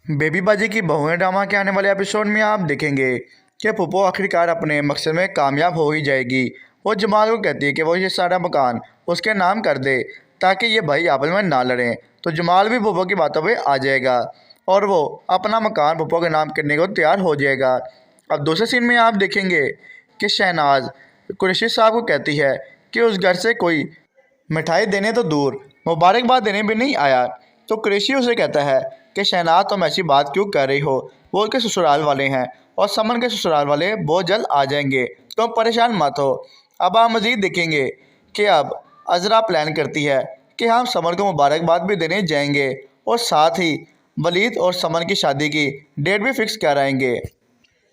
Baby बाजी की बहुएं drama के आने वाले एपिसोड में आप देखेंगे कि पुप्पो आखिरकार अपने मकसद में कामयाब हो ही जाएगी। वो जमाल को कहती है कि वो ये सारा मकान उसके नाम कर दे ताकि ये भाई आपस में ना लड़ें। तो जमाल भी पुप्पो की बातों पे आ जाएगा और वो अपना मकान पुप्पो के नाम करने को तैयार हो जाएगा। अब दूसरे सीन में आप देखेंगे कि शहनाज कुरैशी साहब को कहती है कि उस घर से कोई मिठाई देने तो दूर मुबारकबाद देने भी नहीं आया। तो कुरैशी उसे कहता है कि शहनाज तुम ऐसी बात क्यों कर रही हो, वो उसके ससुराल वाले हैं और समन के ससुराल वाले बहुत जल्द आ जाएंगे, तुम परेशान मत हो। अब आप मज़ीद देखेंगे कि अब अजरा प्लान करती है कि हम समन को मुबारकबाद भी देने जाएंगे और साथ ही वलीद और समन की शादी की डेट भी फिक्स कराएंगे।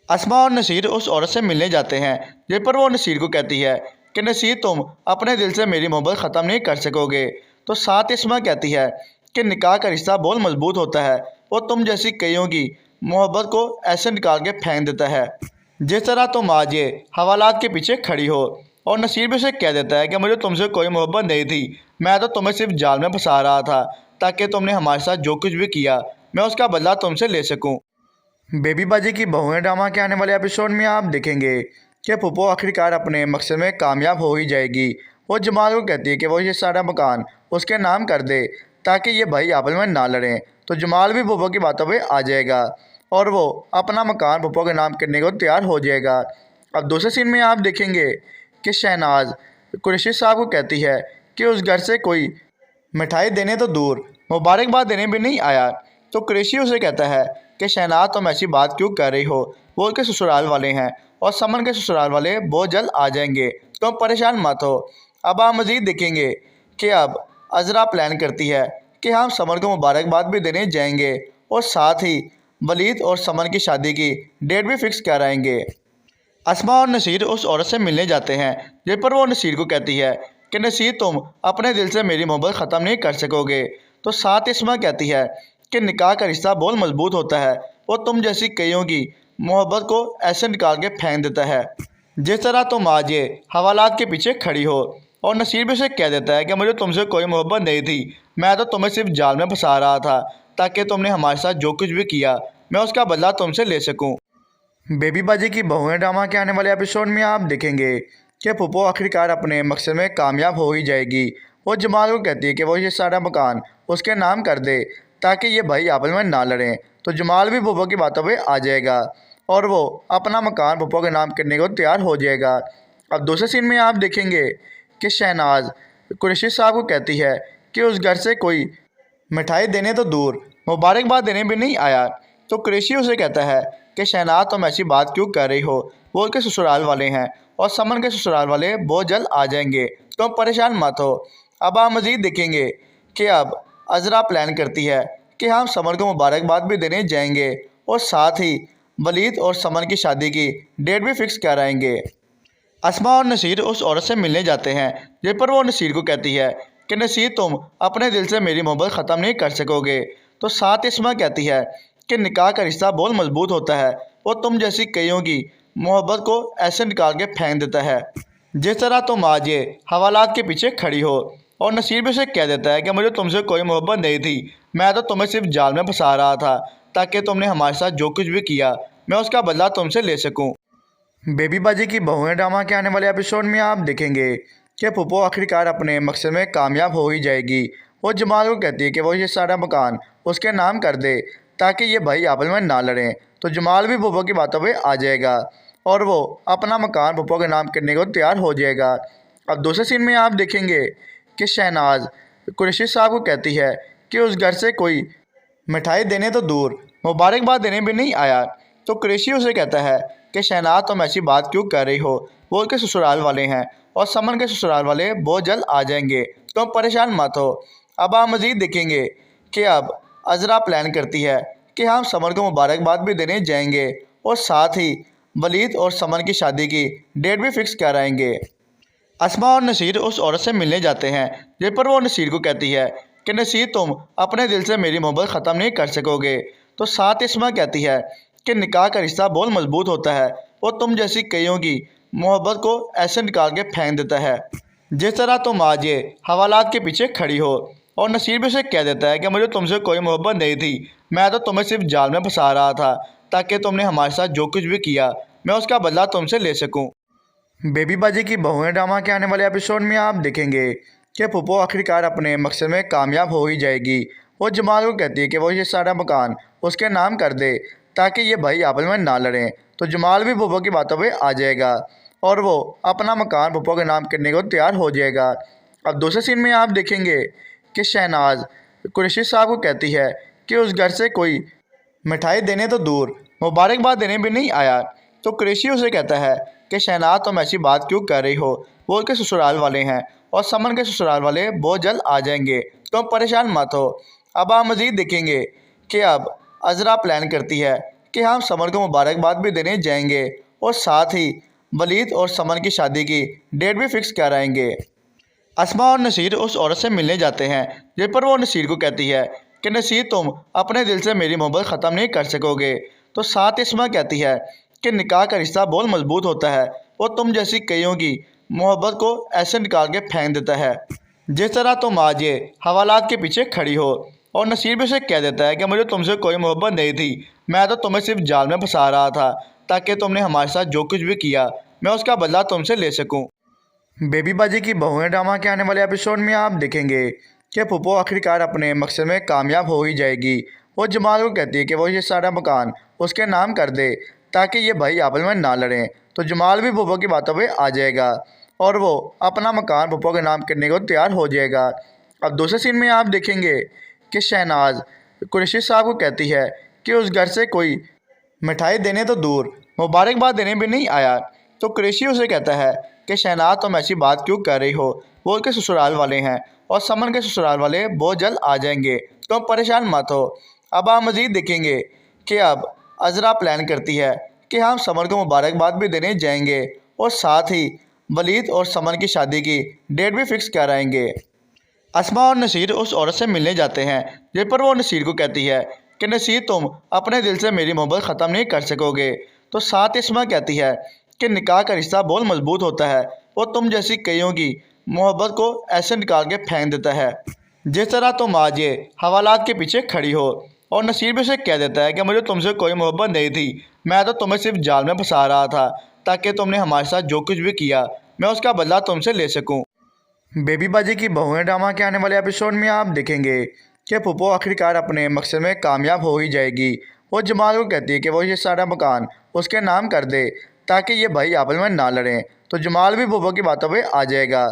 अस्मा और नसीर उस औरत से मिलने जाते हैं, जिस पर वो नसीर को कहती है कि नसीर तुम अपने दिल से मेरी मोहब्बत ख़त्म नहीं कर सकोगे। तो साथ ही अस्मा कहती है कि निकाह का रिश्ता बहुत मजबूत होता है और तुम जैसी कईयों की मोहब्बत को ऐसे निकाल के फेंक देता है जिस तरह तुम आज ये हवालात के पीछे खड़ी हो। और नसीर भी उसे कह देता है कि मुझे तुमसे कोई मोहब्बत नहीं थी, मैं तो तुम्हें सिर्फ जाल में फंसा रहा था ताकि तुमने हमारे साथ जो कुछ भी किया मैं उसका बदला तुमसे ले सकूं। बेबी बाजी की बहुएं ड्रामा के आने वाले एपिसोड में आप देखेंगे कि पुप्पो आखिरकार अपने मकसद में कामयाब हो ही जाएगी। वो जमाल को कहती है कि वो ये सारा मकान उसके नाम कर दे ताकि ये भाई आपस में ना लड़ें। तो जमाल भी पुप्पो की बातों पे आ जाएगा और वो अपना मकान पुप्पो के नाम करने को तैयार हो जाएगा। अब दूसरे सीन में आप देखेंगे कि शहनाज कुरैशी साहब को कहती है कि उस घर से कोई मिठाई देने तो दूर मुबारकबाद देने भी नहीं आया। तो कुरैशी उसे कहता है कि शहनाज तुम ऐसी बात क्यों कर रही हो, वो उसके ससुराल वाले हैं और समन के ससुराल वाले बहुत जल्द आ जाएंगे, तुम परेशान मत हो। अब आप मज़ीद देखेंगे कि अब अजरा प्लान करती है कि हम समन को मुबारकबाद भी देने जाएंगे और साथ ही वलीद और समन की शादी की डेट भी फिक्स कराएंगे। अस्मा और नसीर उस औरत से मिलने जाते हैं, जिस पर वो नसीर को कहती है कि नसीर तुम अपने दिल से मेरी मोहब्बत ख़त्म नहीं कर सकोगे। तो साथ ही अस्मा कहती है कि निकाह का रिश्ता बहुत मजबूत होता है और तुम जैसी कईयों की मोहब्बत को ऐसे निकाल के फेंक देता है जिस तरह तुम आज ये हवालात के पीछे खड़ी हो। और नसीर भी उसे कह देता है कि मुझे तुमसे कोई मोहब्बत नहीं थी, मैं तो तुम्हें सिर्फ जाल में फंसा रहा था ताकि तुमने हमारे साथ जो कुछ भी किया मैं उसका बदला तुमसे ले सकूं। बेबी बाजी की बहुएं ड्रामा के आने वाले एपिसोड में आप देखेंगे कि पुप्पो आखिरकार अपने मकसद में कामयाब हो ही जाएगी। वो जमाल को कहती है कि वो ये सारा मकान उसके नाम कर दे ताकि ये भाई आपस में ना लड़ें। तो जमाल भी पुप्पो की बातों पे आ जाएगा और वो अपना मकान पुप्पो के नाम करने को तैयार हो जाएगा। अब दूसरे सीन में आप देखेंगे कि शहनाज कुरैशी साहब को कहती है कि उस घर से कोई मिठाई देने तो दूर मुबारकबाद देने भी नहीं आया। तो कुरैशी उसे कहता है कि शहनाज तुम ऐसी बात क्यों कर रही हो, वो उसके ससुराल वाले हैं और समन के ससुराल वाले बहुत जल्द आ जाएंगे, तुम परेशान मत हो। अब आप मज़ीद देखेंगे कि अब अजरा प्लान करती है कि हम समन को मुबारकबाद भी देने जाएंगे और साथ ही वलीद और समन की शादी की डेट भी फिक्स कराएंगे। अस्मा और नसीर उस औरत से मिलने जाते हैं, जिस पर वो नसीर को कहती है कि नसीर तुम अपने दिल से मेरी मोहब्बत ख़त्म नहीं कर सकोगे। तो साथ ही अस्मा कहती है कि निकाह का रिश्ता बहुत मजबूत होता है और तुम जैसी कईयों की मोहब्बत को ऐसे निकाल के फेंक देता है जिस तरह तुम आज ये हवालात के पीछे खड़ी हो। और नसीर भी उसे कह देता है कि मुझे तुमसे कोई मोहब्बत नहीं थी, मैं तो तुम्हें सिर्फ जाल में फंसा रहा था ताकि तुमने हमारे साथ जो कुछ भी किया मैं उसका बदला तुमसे ले सकूं। बेबी बाजी की बहुएं ड्रामा के आने वाले एपिसोड में आप देखेंगे कि पुप्पो आखिरकार अपने मकसद में कामयाब हो ही जाएगी। वो जमाल को कहती है कि वो ये सारा मकान उसके नाम कर दे ताकि ये भाई आपस में ना लड़ें। तो जमाल भी पुप्पो की बातों पे आ जाएगा और वो अपना मकान पुप्पो के नाम करने को तैयार हो जाएगा। अब दूसरे सीन में आप देखेंगे कि शहनाज कुरैशी साहब को कहती है कि उस घर से कोई मिठाई देने तो दूर मुबारकबाद देने भी नहीं आया। तो कुरैशी उसे कहता है कि शहनाज तुम ऐसी बात क्यों कर रही हो, वो उसके ससुराल वाले हैं और समन के ससुराल वाले बहुत जल्द आ जाएंगे, तुम परेशान मत हो। अब आप मज़ीद देखेंगे कि अब अजरा प्लान करती है कि हम समन को मुबारकबाद भी देने जाएंगे और साथ ही वलीद और समन की शादी की डेट भी फिक्स कराएंगे। अस्मा और नसीर उस औरत से मिलने जाते हैं, जिस पर वो नसीर को कहती है कि नसीर तुम अपने दिल से मेरी मोहब्बत ख़त्म नहीं कर सकोगे। तो साथ ही अस्मा कहती है कि निकाह का रिश्ता बहुत मजबूत होता है और तुम जैसी कईयों की मोहब्बत को ऐसे निकाल के फेंक देता है जिस तरह तुम आज ये हवालात के पीछे खड़ी हो। और नसीर भी उसे कह देता है कि मुझे तुमसे कोई मोहब्बत नहीं थी, मैं तो तुम्हें सिर्फ जाल में फंसा रहा था ताकि तुमने हमारे साथ जो कुछ भी किया मैं उसका बदला तुमसे ले सकूं। बेबी बाजी की बहुएं ड्रामा के आने वाले एपिसोड में आप देखेंगे कि पुप्पो आखिरकार अपने मकसद में कामयाब हो ही जाएगी। वो जमाल को कहती है कि वो ये सारा मकान उसके नाम कर दे ताकि ये भाई आपस में ना लड़ें। तो जमाल भी पुप्पो की बातों पे आ जाएगा और वो अपना मकान पुप्पो के नाम करने को तैयार हो जाएगा। अब दूसरे सीन में आप देखेंगे कि शहनाज कुरैशी साहब को कहती है कि उस घर से कोई मिठाई देने तो दूर मुबारकबाद देने भी नहीं आया। तो कुरैशी उसे कहता है कि शहनाज तुम ऐसी बात क्यों कर रही हो, वो उसके ससुराल वाले हैं और समन के ससुराल वाले बहुत जल्द आ जाएंगे, तुम परेशान मत हो। अब आप मज़ीद देखेंगे कि अब अज़रा प्लान करती है कि हम समन को मुबारकबाद भी देने जाएंगे और साथ ही वलीद और समन की शादी की डेट भी फिक्स कराएंगे। अस्मा और नसीर उस औरत से मिलने जाते हैं जिस पर वो नसीर को कहती है कि नसीर तुम अपने दिल से मेरी मोहब्बत ख़त्म नहीं कर सकोगे। तो साथ अस्मा कहती है कि निकाह का रिश्ता बहुत मजबूत होता है, वो तुम जैसी कईयों की मोहब्बत को ऐसे निकाल के फेंक देता है जिस तरह तुम आज ये हवालात के पीछे खड़ी हो। और नसीर भी उसे कह देता है कि मुझे तुमसे कोई मोहब्बत नहीं थी, मैं तो तुम्हें सिर्फ जाल में फंसा रहा था ताकि तुमने हमारे साथ जो कुछ भी किया मैं उसका बदला तुमसे ले सकूं। बेबी बाजी की बहुएं ड्रामा के आने वाले एपिसोड में आप देखेंगे कि पुप्पो आखिरकार अपने मकसद में कामयाब हो ही जाएगी। वो जमाल को कहती है कि वो ये सारा मकान उसके नाम कर दे ताकि ये भाई आपस में ना लड़ें। तो जमाल भी पुप्पो की बातों पे आ जाएगा और वो अपना मकान पुप्पो के नाम करने को तैयार हो जाएगा। अब दूसरे सीन में आप देखेंगे कि शहनाज कुरैशी साहब को कहती है कि उस घर से कोई मिठाई देने तो दूर मुबारकबाद देने भी नहीं आया। तो कुरैशी उसे कहता है कि शहनाज तुम ऐसी बात क्यों कर रही हो, वो उसके ससुराल वाले हैं और समन के ससुराल वाले बहुत जल्द आ जाएंगे, तुम परेशान मत हो। अब आप मज़ीद देखेंगे कि अब अज़रा प्लान करती है कि हम समन को मुबारकबाद भी देने जाएंगे और साथ ही वलीद और समन की शादी की डेट भी फिक्स कराएंगे। अस्मा और नसीर उस औरत से मिलने जाते हैं जिस पर वो नसीर को कहती है कि नसीर तुम अपने दिल से मेरी मोहब्बत ख़त्म नहीं कर सकोगे। तो साथ अस्मा कहती है कि निकाह का रिश्ता बहुत मजबूत होता है, वो तुम जैसी कईयों की मोहब्बत को ऐसे निकाल के फेंक देता है जिस तरह तुम आज ये हवालात के पीछे खड़ी हो। और नसीर भी उसे कह देता है कि मुझे तुमसे कोई मोहब्बत नहीं थी, मैं तो तुम्हें सिर्फ जाल में फंसा रहा था ताकि तुमने हमारे साथ जो कुछ भी किया मैं उसका बदला तुमसे ले सकूं। बेबी बाजी की बहुएं ड्रामा के आने वाले एपिसोड में आप देखेंगे कि पुप्पो आखिरकार अपने मकसद में कामयाब हो ही जाएगी। वो जमाल को कहती है कि वो ये सारा मकान उसके नाम कर दे ताकि ये भाई आपस में ना लड़ें। तो जमाल भी पुप्पो की बातों पे आ जाएगा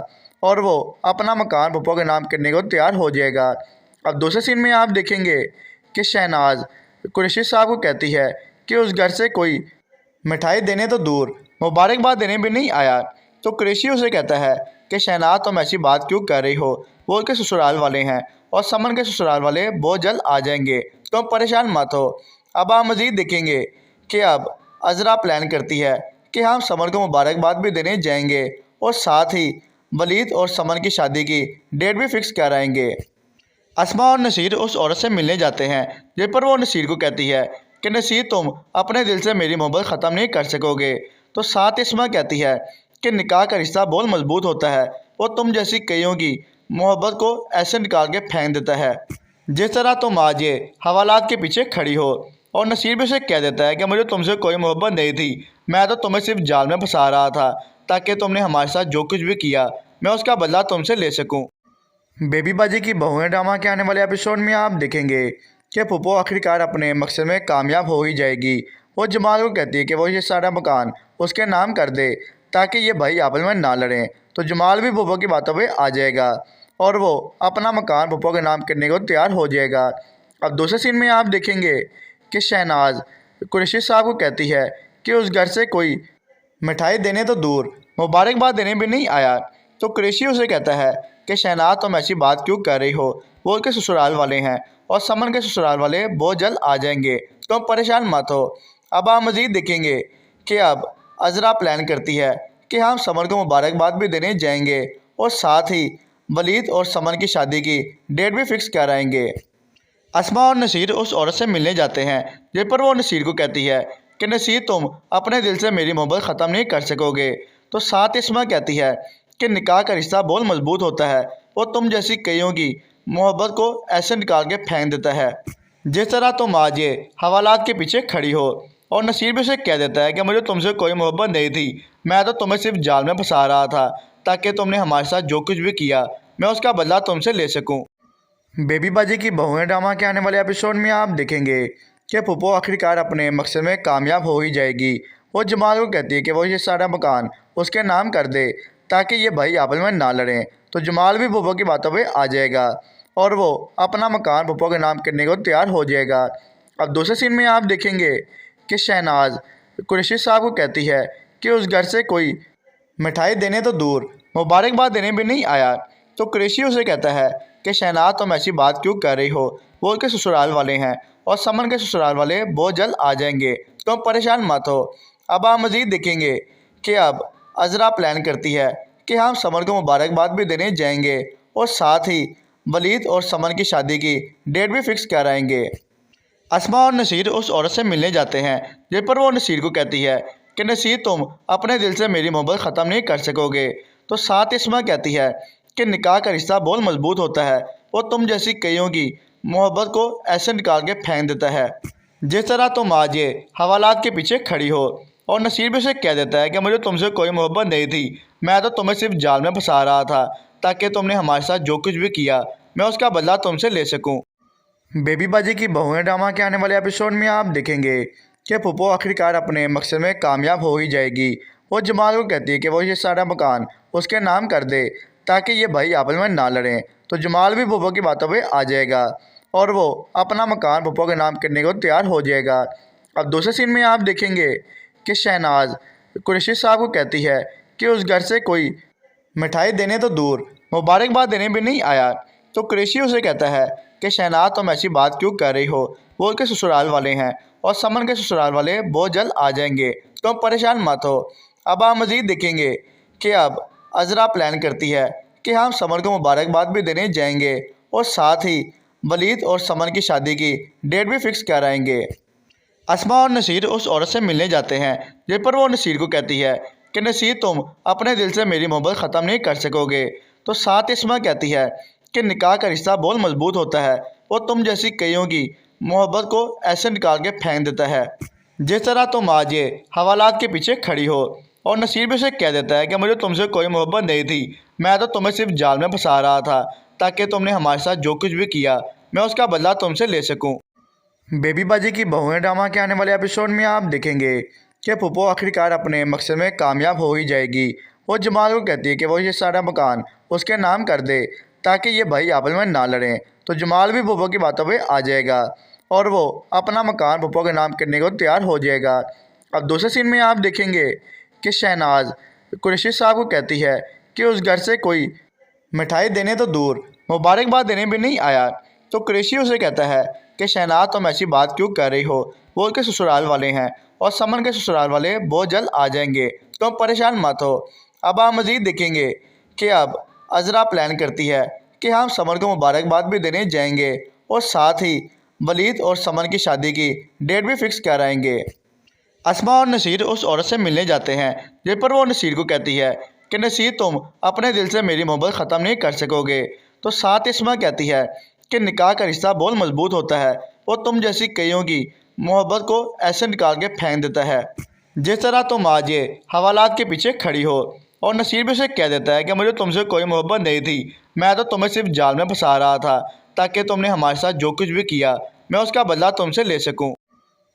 और वो अपना मकान पुप्पो के नाम करने को तैयार हो जाएगा। अब दूसरे सीन में आप देखेंगे कि शहनाज कुरैशी साहब को कहती है कि उस घर से कोई मिठाई देने तो दूर मुबारकबाद देने भी नहीं आया। तो कुरैशी उसे कहता है कि शहनाज तुम ऐसी बात क्यों कर रही हो, वो उसके ससुराल वाले हैं और समन के ससुराल वाले बहुत जल्द आ जाएंगे, तुम परेशान मत हो। अब आप मज़ीद देखेंगे कि अब अज़रा प्लान करती है कि हम समन को मुबारकबाद भी देने जाएंगे और साथ ही वलीद और समन की शादी की डेट भी फिक्स कराएंगे। अस्मा और नसीर उस औरत से मिलने जाते हैं जिस पर वो नसीर को कहती है कि नसीर तुम अपने दिल से मेरी मोहब्बत ख़त्म नहीं कर सकोगे। तो साथ अस्मा कहती है कि निकाह का रिश्ता बहुत मजबूत होता है, वो तुम जैसी कईयों की मोहब्बत को ऐसे निकाल के फेंक देता है जिस तरह तुम आज ये हवालात के पीछे खड़ी हो। और नसीर भी उसे कह देता है कि मुझे तुमसे कोई मोहब्बत नहीं थी, मैं तो तुम्हें सिर्फ जाल में फंसा रहा था ताकि तुमने हमारे साथ जो कुछ भी किया मैं उसका बदला तुमसे ले सकूं। बेबी बाजी की बहुएं ड्रामा के आने वाले एपिसोड में आप देखेंगे कि पुप्पो आखिरकार अपने मकसद में कामयाब हो ही जाएगी। वो जमाल को कहती है कि वो ये सारा मकान उसके नाम कर दे ताकि ये भाई आपस में ना लड़ें। तो जमाल भी पुप्पो की बातों पे आ जाएगा और वो अपना मकान पुप्पो के नाम करने को तैयार हो जाएगा। अब दूसरे सीन में आप देखेंगे कि शहनाज कुरैशी साहब को कहती है कि उस घर से कोई मिठाई देने तो दूर मुबारकबाद देने भी नहीं आया। तो कुरैशी उसे कहता है कि शहनाज तुम ऐसी बात क्यों कर रही हो, वो उसके ससुराल वाले हैं और समन के ससुराल वाले बहुत जल्द आ जाएंगे, तुम परेशान मत हो। अब आप मज़ीद देखेंगे कि अब अज़रा प्लान करती है कि हम समन को मुबारकबाद भी देने जाएंगे और साथ ही वलीद और समन की शादी की डेट भी फिक्स कराएंगे। अस्मा और नसीर उस औरत से मिलने जाते हैं जिस पर वो नसीर को कहती है कि नसीर तुम अपने दिल से मेरी मोहब्बत ख़त्म नहीं कर सकोगे। तो साथ अस्मा कहती है कि निकाह का रिश्ता बहुत मजबूत होता है, वो तुम जैसी कईयों की मोहब्बत को ऐसे निकाल के फेंक देता है जिस तरह तुम आज ये हवालात के पीछे खड़ी हो। और नसीर भी उसे कह देता है कि मुझे तुमसे कोई मोहब्बत नहीं थी, मैं तो तुम्हें सिर्फ जाल में फंसा रहा था ताकि तुमने हमारे साथ जो कुछ भी किया मैं उसका बदला तुमसे ले सकूं। बेबी बाजी की बहुएं ड्रामा के आने वाले एपिसोड में आप देखेंगे कि पुप्पो आखिरकार अपने मकसद में कामयाब हो ही जाएगी। वो जमाल को कहती है कि वो ये सारा मकान उसके नाम कर दे ताकि ये भाई आपस में ना लड़ें। तो जमाल भी पुप्पो की बातों पे आ जाएगा और वो अपना मकान पुप्पो के नाम करने को तैयार हो जाएगा। अब दूसरे सीन में आप देखेंगे कि शहनाज कुरैशी साहब को कहती है कि उस घर से कोई मिठाई देने तो दूर मुबारकबाद देने भी नहीं आया। तो कुरैशी उसे कहता है कि शहनाज तुम ऐसी बात क्यों कर रही हो, वो उसके ससुराल वाले हैं और समन के ससुराल वाले बहुत जल्द आ जाएंगे, तुम परेशान मत हो। अब आप मज़ीद देखेंगे कि अब अज़रा प्लान करती है कि हम समन को मुबारकबाद भी देने जाएंगे और साथ ही वलीद और समन की शादी की डेट भी फिक्स कराएंगे। अस्मा और नसीर उस औरत से मिलने जाते हैं जिस पर वो नसीर को कहती है कि नसीर तुम अपने दिल से मेरी मोहब्बत ख़त्म नहीं कर सकोगे। तो साथ अस्मा कहती है कि निकाह का रिश्ता बहुत मजबूत होता है, वो तुम जैसी कईयों की मोहब्बत को ऐसे निकाल के फेंक देता है जिस तरह तुम आज ये हवालात के पीछे खड़ी हो। और नसीर भी उसे कह देता है कि मुझे तुमसे कोई मोहब्बत नहीं थी, मैं तो तुम्हें सिर्फ जाल में फंसा रहा था ताकि तुमने हमारे साथ जो कुछ भी किया मैं उसका बदला तुमसे ले सकूं। बेबी बाजी की बहुएं ड्रामा के आने वाले एपिसोड में आप देखेंगे कि पुप्पो आखिरकार अपने मकसद में कामयाब हो ही जाएगी। वो जमाल को कहती है कि वो ये सारा मकान उसके नाम कर दे ताकि ये भाई आपस में ना लड़ें। तो जमाल भी पुप्पो की बातों पे आ जाएगा और वो अपना मकान पुप्पो के नाम करने को तैयार हो जाएगा। अब दूसरे सीन में आप देखेंगे कि शहनाज कुरैशी साहब को कहती है कि उस घर से कोई मिठाई देने तो दूर मुबारकबाद देने भी नहीं आया। तो कुरैशी उसे कहता है कि शहनाज तुम ऐसी बात क्यों कर रही हो, वो उसके ससुराल वाले हैं और समन के ससुराल वाले बहुत जल्द आ जाएंगे, तुम परेशान मत हो। अब आप मज़ीद देखेंगे कि अब अज़रा प्लान करती है कि हम समन को मुबारकबाद भी देने जाएंगे और साथ ही वलीद और समन की शादी की डेट भी फिक्स कराएंगे। अस्मा और नसीर उस औरत से मिलने जाते हैं जिस पर वो नसीर को कहती है कि नसीर तुम अपने दिल से मेरी मोहब्बत ख़त्म नहीं कर सकोगे। तो साथ अस्मा कहती है कि निकाह का रिश्ता बहुत मजबूत होता है, वो तुम जैसी कईयों की मोहब्बत को ऐसे निकाल के फेंक देता है जिस तरह तुम आज ये हवालात के पीछे खड़ी हो। और नसीर भी उसे कह देता है कि मुझे तुमसे कोई मोहब्बत नहीं थी, मैं तो तुम्हें सिर्फ जाल में फंसा रहा था ताकि तुमने हमारे साथ जो कुछ भी किया मैं उसका बदला तुमसे ले सकूं। बेबी बाजी की बहुएं ड्रामा के आने वाले एपिसोड में आप देखेंगे कि पुप्पो आखिरकार अपने मकसद में कामयाब हो ही जाएगी। वो जमाल को कहती है कि वो ये सारा मकान उसके नाम कर दे ताकि ये भाई आपस में ना लड़ें। तो जमाल भी पुप्पो की बातों पे आ जाएगा और वो अपना मकान पुप्पो के नाम करने को तैयार हो जाएगा। अब दूसरे सीन में आप देखेंगे कि शहनाज कुरैशी साहब को कहती है कि उस घर से कोई मिठाई देने तो दूर मुबारकबाद देने भी नहीं आया। तो कुरैशी उसे कहता है कि शहनाज तुम ऐसी बात क्यों कर रही हो, वो उसके ससुराल वाले हैं और समन के ससुराल वाले बहुत जल्द आ जाएंगे, तुम परेशान मत हो। अब आप मज़ीद देखेंगे कि अब अज़रा प्लान करती है कि हम समन को मुबारकबाद भी देने जाएंगे और साथ ही वलीद और समन की शादी की डेट भी फिक्स कराएंगे। अस्मा और नसीर उस औरत से मिलने जाते हैं जिस पर वो नसीर को कहती है कि नसीर तुम अपने दिल से मेरी मोहब्बत ख़त्म नहीं कर सकोगे। तो साथ अस्मा कहती है कि निकाह का रिश्ता बहुत मजबूत होता है, वो तुम जैसी कईयों की मोहब्बत को ऐसे निकाल के फेंक देता है जिस तरह तुम आज ये हवालात के पीछे खड़ी हो। और नसीर भी उसे कह देता है कि मुझे तुमसे कोई मोहब्बत नहीं थी, मैं तो तुम्हें सिर्फ जाल में फंसा रहा था ताकि तुमने हमारे साथ जो कुछ भी किया मैं उसका बदला तुमसे ले सकूं।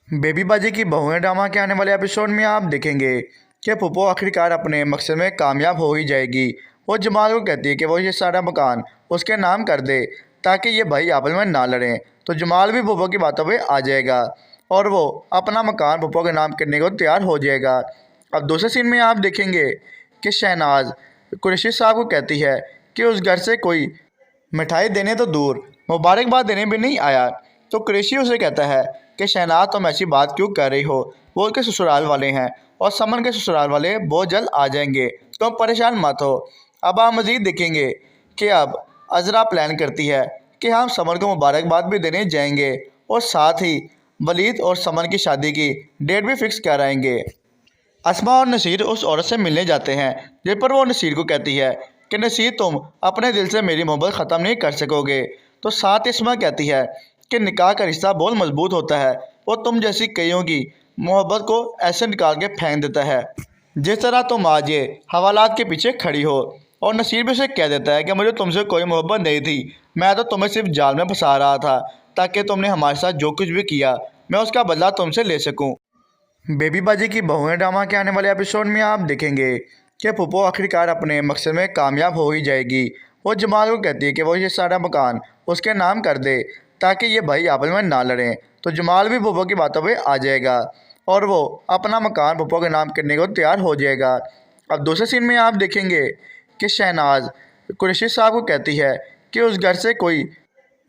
बेबी बाजी की बहुएं ड्रामा के आने वाले एपिसोड में आप देखेंगे कि पुप्पो आखिरकार अपने मकसद में कामयाब हो ही जाएगी। वो जमाल को कहती है कि वो ये सारा मकान उसके नाम कर दे ताकि ये भाई आपस में ना लड़ें। तो जमाल भी पुप्पो की बातों पे आ जाएगा और वो अपना मकान पुप्पो के नाम करने को तैयार हो जाएगा। अब दूसरे सीन में आप देखेंगे कि शहनाज कुरैशी साहब को कहती है कि उस घर से कोई मिठाई देने तो दूर मुबारकबाद देने भी नहीं आया। तो कुरैशी उसे कहता है कि शहनाज तुम ऐसी बात क्यों कर रही हो, वो उसके ससुराल वाले हैं और समन के ससुराल वाले बहुत जल्द आ जाएंगे, तुम परेशान मत हो। अब आप मज़ीद देखेंगे कि अब अज़रा प्लान करती है कि हम समन को मुबारकबाद भी देने जाएंगे और साथ ही वलीद और समन की शादी की डेट भी फिक्स कराएंगे। अस्मा और नसीर उस औरत से मिलने जाते हैं जिस पर वो नसीर को कहती है कि नसीर तुम अपने दिल से मेरी मोहब्बत ख़त्म नहीं कर सकोगे। तो साथ इस्मा कहती है कि निकाह का रिश्ता बहुत मजबूत होता है, वो तुम जैसी कईयों की मोहब्बत को ऐसे निकाल के फेंक देता है जिस तरह तुम आज ये हवालात के पीछे खड़ी हो। और नसीर भी उसे कह देता है कि मुझे तुमसे कोई मोहब्बत नहीं थी, मैं तो तुम्हें सिर्फ जाल में फंसा रहा था ताकि तुमने हमारे साथ जो कुछ भी किया मैं उसका बदला तुमसे ले सकूं। बेबी बाजी की बहुएं ड्रामा के आने वाले एपिसोड में आप देखेंगे कि पुप्पो आखिरकार अपने मकसद में कामयाब हो ही जाएगी। वो जमाल को कहती है कि वो ये सारा मकान उसके नाम कर दे ताकि ये भाई आपस में ना लड़ें। तो जमाल भी पुप्पो की बातों पे आ जाएगा और वो अपना मकान पुप्पो के नाम करने को तैयार हो जाएगा। अब दूसरे सीन में आप देखेंगे कि शहनाज कुरैशी साहब को कहती है कि उस घर से कोई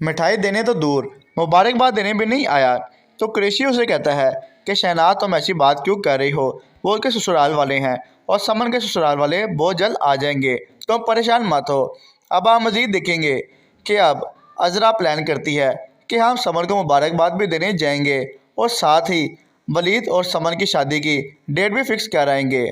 मिठाई देने तो दूर मुबारकबाद देने भी नहीं आया। तो कुरैशी उसे कहता है कि शहनाज तुम ऐसी बात क्यों कर रही हो, वो उसके ससुराल वाले हैं और समन के ससुराल वाले बहुत जल्द आ जाएंगे, तुम परेशान मत हो। अब आप मज़ीद देखेंगे कि अब अज़रा प्लान करती है कि हम समन को मुबारकबाद भी देने जाएंगे और साथ ही वलीद और समन की शादी की डेट भी फिक्स कराएंगे।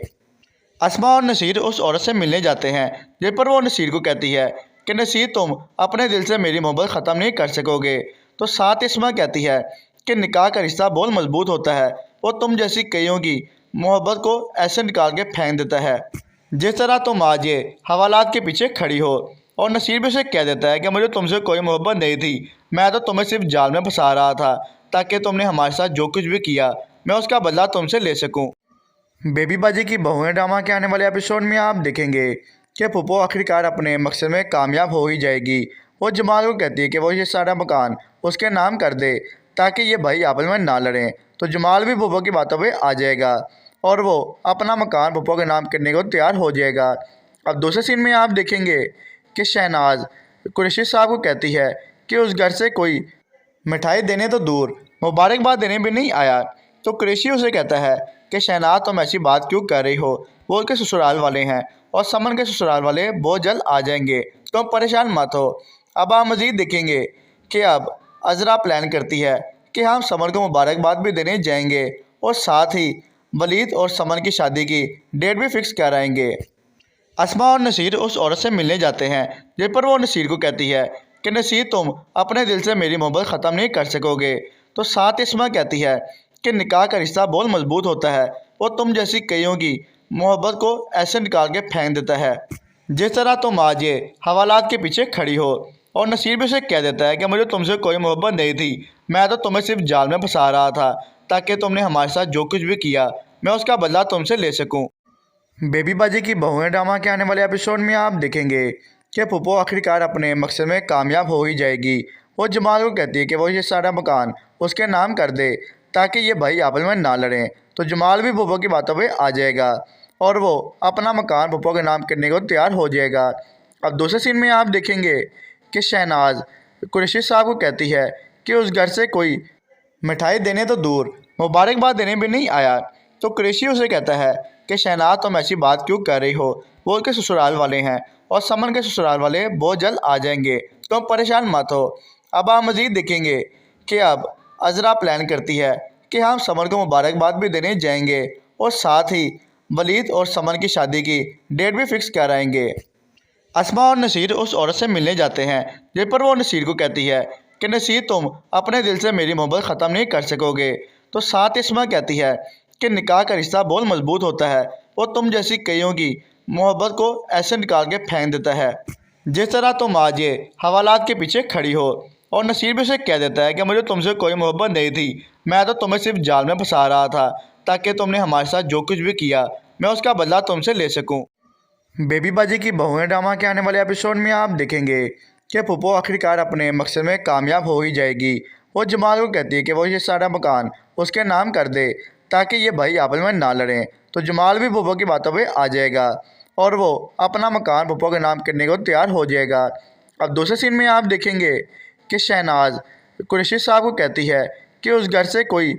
अस्मा और नसीर उस औरत से मिलने जाते हैं जिस पर वो नसीर को कहती है कि नसीर तुम अपने दिल से मेरी मोहब्बत ख़त्म नहीं कर सकोगे। तो साथ अस्मा कहती है कि निकाह का रिश्ता बहुत मजबूत होता है, वो तुम जैसी कईयों की मोहब्बत को ऐसे निकाल के फेंक देता है जिस तरह तुम आज ये हवालात के पीछे खड़ी हो। और नसीर भी उसे कह देता है कि मुझे तुमसे कोई मोहब्बत नहीं थी, मैं तो तुम्हें सिर्फ जाल में फंसा रहा था ताकि तुमने हमारे साथ जो कुछ भी किया मैं उसका बदला तुमसे ले सकूं। बेबी बाजी की बहुएं ड्रामा के आने वाले एपिसोड में आप देखेंगे कि पुप्पो आखिरकार अपने मकसद में कामयाब हो ही जाएगी। वो जमाल को कहती है कि वो ये सारा मकान उसके नाम कर दे ताकि ये भाई आपस में ना लड़ें। तो जमाल भी पुप्पो की बातों पे आ जाएगा और वो अपना मकान पुप्पो के नाम करने को तैयार हो जाएगा। अब दूसरे सीन में आप देखेंगे कि शहनाज कुरैशी साहब को कहती है कि उस घर से कोई मिठाई देने तो दूर मुबारकबाद देने भी नहीं आया। तो कुरैशी उसे कहता है कि शहनाज तुम ऐसी बात क्यों कर रही हो, वो उसके ससुराल वाले हैं और समन के ससुराल वाले बहुत जल्द आ जाएंगे, तुम परेशान मत हो। अब आप मज़ीद देखेंगे कि अब अज़रा प्लान करती है कि हम समन को मुबारकबाद भी देने जाएंगे और साथ ही वलीद और समन की शादी की डेट भी फिक्स कराएंगे। अस्मा और नसीर उस औरत से मिलने जाते हैं जिस पर वो नसीर को कहती है कि नसीर तुम अपने दिल से मेरी मोहब्बत ख़त्म नहीं कर सकोगे। तो साथ अस्मा कहती है कि निकाह का रिश्ता बहुत मजबूत होता है, वो तुम जैसी कईयों की मोहब्बत को ऐसे निकाल के फेंक देता है जिस तरह तुम आज ये हवालात के पीछे खड़ी हो। और नसीर भी उसे कह देता है कि मुझे तुमसे कोई मोहब्बत नहीं थी, मैं तो तुम्हें सिर्फ जाल में फंसा रहा था ताकि तुमने हमारे साथ जो कुछ भी किया मैं उसका बदला तुमसे ले सकूं। बेबी बाजी की बहुएं ड्रामा के आने वाले एपिसोड में आप देखेंगे कि पुप्पो आखिरकार अपने मकसद में कामयाब हो ही जाएगी। वो जमाल को कहती है कि वो ये सारा मकान उसके नाम कर दे ताकि ये भाई आपस में ना लड़ें। तो जमाल भी पुप्पो की बातों पे आ जाएगा और वो अपना मकान पुप्पो के नाम करने को तैयार हो जाएगा। अब दूसरे सीन में आप देखेंगे कि शहनाज कुरैशी साहब को कहती है कि उस घर से कोई मिठाई देने तो दूर मुबारकबाद देने भी नहीं आया। तो कुरैशी उसे कहता है कि शहनाज तुम ऐसी बात क्यों कर रही हो, वो उसके ससुराल वाले हैं और समन के ससुराल वाले बहुत जल्द आ जाएंगे, तुम परेशान मत हो। अब आप मज़ीद देखेंगे कि अब अज़रा प्लान करती है कि हम समन को मुबारकबाद भी देने जाएंगे और साथ ही वलीद और समन की शादी की डेट भी फिक्स कराएंगे। अस्मा और नसीर उस औरत से मिलने जाते हैं जिस पर वो नसीर को कहती है कि नसीर तुम अपने दिल से मेरी मोहब्बत ख़त्म नहीं कर सकोगे। तो साथ अस्मा कहती है कि निकाह का रिश्ता बहुत मजबूत होता है, वो तुम जैसी कईयों की मोहब्बत को ऐसे निकाल के फेंक देता है जिस तरह तुम आज ये हवालात के पीछे खड़ी हो। और नसीर भी उसे कह देता है कि मुझे तुमसे कोई मोहब्बत नहीं थी, मैं तो तुम्हें सिर्फ जाल में फंसा रहा था ताकि तुमने हमारे साथ जो कुछ भी किया मैं उसका बदला तुमसे ले सकूं। बेबी बाजी की बहुएं ड्रामा के आने वाले एपिसोड में आप देखेंगे कि पुप्पो आखिरकार अपने मकसद में कामयाब हो ही जाएगी। वो जमाल को कहती है कि वो ये सारा मकान उसके नाम कर दे ताकि ये भाई आपस में ना लड़ें। तो जमाल भी पुप्पो की बातों पे आ जाएगा और वो अपना मकान पुप्पो के नाम करने को तैयार हो जाएगा। अब दूसरे सीन में आप देखेंगे कि शहनाज कुरैशी साहब को कहती है कि उस घर से कोई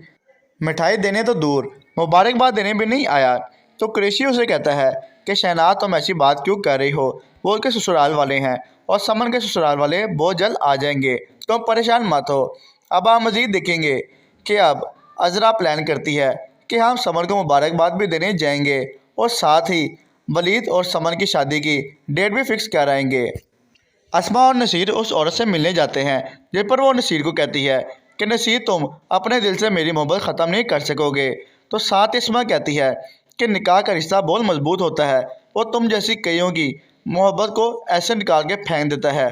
मिठाई देने तो दूर मुबारकबाद देने भी नहीं आया। तो कुरैशी उसे कहता है कि शहनाज तुम ऐसी बात क्यों कर रही हो, वो उसके ससुराल वाले हैं और समन के ससुराल वाले बहुत जल्द आ जाएंगे, तुम परेशान मत हो। अब आप मज़ीद देखेंगे कि अब अज़रा प्लान करती है कि हम समन को मुबारकबाद भी देने जाएंगे और साथ ही वलीद और समन की शादी की डेट भी फिक्स कराएंगे। अस्मा और नसीर उस औरत से मिलने जाते हैं, जिस पर वो नसीर को कहती है कि नसीर तुम अपने दिल से मेरी मोहब्बत ख़त्म नहीं कर सकोगे। तो साथ ही अस्मा कहती है कि निकाह का रिश्ता बहुत मजबूत होता है, वो तुम जैसी कईयों की मोहब्बत को ऐसे निकाल के फेंक देता है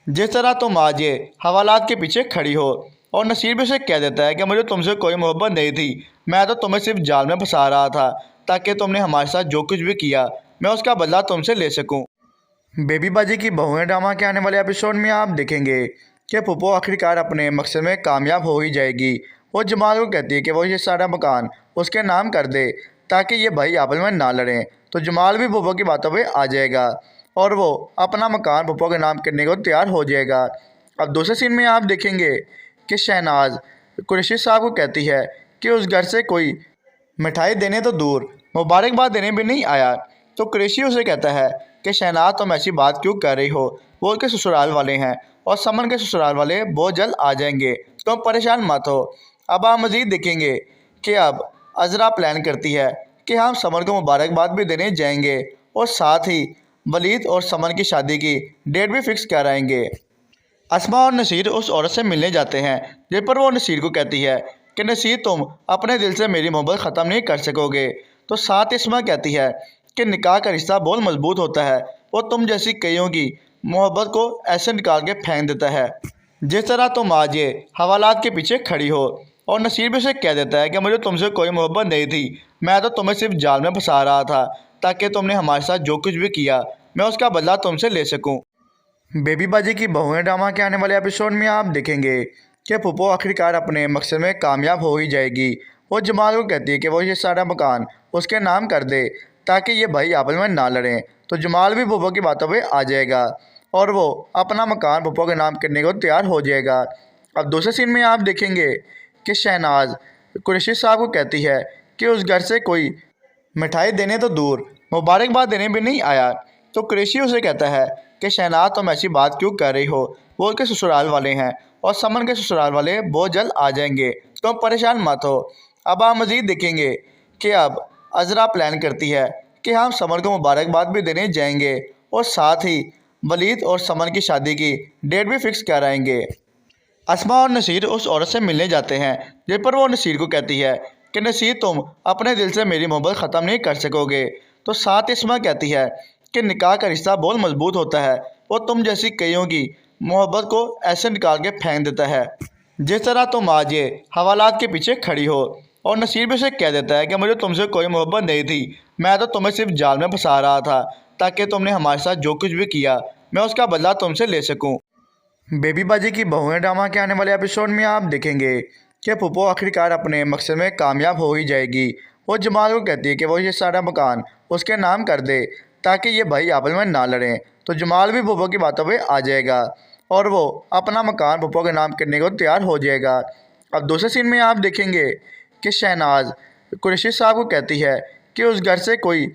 जिस तरह तुम आज ये हवालात के पीछे खड़ी हो। और नसीर भी उसे कह देता है कि मुझे तुमसे कोई मोहब्बत नहीं थी, मैं तो तुम्हें सिर्फ जाल में फंसा रहा था ताकि तुमने हमारे साथ जो कुछ भी किया मैं उसका बदला तुमसे ले सकूं। बेबी बाजी की बहुएं ड्रामा के आने वाले एपिसोड में आप देखेंगे कि पुप्पो आखिरकार अपने मकसद में कामयाब हो ही जाएगी। वो जमाल को कहती है कि वो ये सारा मकान उसके नाम कर दे ताकि ये भाई आपस में ना लड़ें। तो जमाल भी पुप्पो की बातों पे आ जाएगा और वो अपना मकान पुप्पो के नाम करने को तैयार हो जाएगा। अब दूसरे सीन में आप देखेंगे कि शहनाज कुरैशी साहब को कहती है कि उस घर से कोई मिठाई देने तो दूर मुबारकबाद देने भी नहीं आया। तो कुरैशी उसे कहता है कि शहनाज तुम ऐसी बात क्यों कर रही हो, वो उसके ससुराल वाले हैं और समन के ससुराल वाले बहुत जल्द आ जाएंगे, तुम परेशान मत हो। अब आप मज़ीद देखेंगे कि अब अजरा प्लान करती है कि हम समन को मुबारकबाद भी देने जाएंगे और साथ ही वलीद और समन की शादी की डेट भी फिक्स कराएंगे। अस्मा और नसीर उस औरत से मिलने जाते हैं, जिस पर वो नसीर को कहती है कि नसीर तुम अपने दिल से मेरी मोहब्बत ख़त्म नहीं कर सकोगे। तो साथ अस्मा कहती है कि निकाह का रिश्ता बहुत मजबूत होता है, वो तुम जैसी कईयों की मोहब्बत को ऐसे निकाल के फेंक देता है जिस तरह तुम आज ये हवालात के पीछे खड़ी हो। और नसीर भी उसे कह देता है कि मुझे तुमसे कोई मोहब्बत नहीं थी, मैं तो तुम्हें सिर्फ जाल में फंसा रहा था ताकि तुमने हमारे साथ जो कुछ भी किया मैं उसका बदला तुमसे ले सकूं। बेबी बाजी की बहुएं ड्रामा के आने वाले एपिसोड में आप देखेंगे कि पुप्पो आखिरकार अपने मकसद में कामयाब हो ही जाएगी। वो जमाल को कहती है कि वो ये सारा मकान उसके नाम कर दे ताकि ये भाई आपस में ना लड़ें। तो जमाल भी पुप्पो की बातों पे आ जाएगा और वो अपना मकान पुप्पो के नाम करने को तैयार हो जाएगा। अब दूसरे सीन में आप देखेंगे कि शहनाज कुरैशी साहब को कहती है कि उस घर से कोई मिठाई देने तो दूर मुबारकबाद देने भी नहीं आया। तो कुरैशी उसे कहता है कि शहनाज तुम ऐसी बात क्यों कर रही हो, वो उसके ससुराल वाले हैं और समन के ससुराल वाले बहुत जल्द आ जाएंगे, तुम परेशान मत हो। अब आप मज़ीद देखेंगे कि अब अजरा प्लान करती है कि हम समन को मुबारकबाद भी देने जाएंगे और साथ ही वलीद और समन की शादी की डेट भी फिक्स कराएंगे। अस्मा और नसीर उस औरत से मिलने जाते हैं, जिस पर वो नसीर को कहती है कि नसीर तुम अपने दिल से मेरी मोहब्बत ख़त्म नहीं कर सकोगे। तो साथ अस्मा कहती है कि निकाह का रिश्ता बहुत मजबूत होता है, वो तुम जैसी कईयों की मोहब्बत को ऐसे निकाल के फेंक देता है जिस तरह तुम आज ये हवालात के पीछे खड़ी हो। और नसीर भी उसे कह देता है कि मुझे तुमसे कोई मोहब्बत नहीं थी, मैं तो तुम्हें सिर्फ जाल में फंसा रहा था ताकि तुमने हमारे साथ जो कुछ भी किया मैं उसका बदला तुमसे ले सकूं। बेबी बाजी की बहुएं ड्रामा के आने वाले एपिसोड में आप देखेंगे कि पुप्पो आखिरकार अपने मकसद में कामयाब हो ही जाएगी। वो जमाल को कहती है कि वो ये सारा मकान उसके नाम कर दे ताकि ये भाई आपस में ना लड़ें। तो जमाल भी पुप्पो की बातों पे आ जाएगा और वो अपना मकान पुप्पो के नाम करने को तैयार हो जाएगा। अब दूसरे सीन में आप देखेंगे कि शहनाज कुरैशी साहब को कहती है कि उस घर से कोई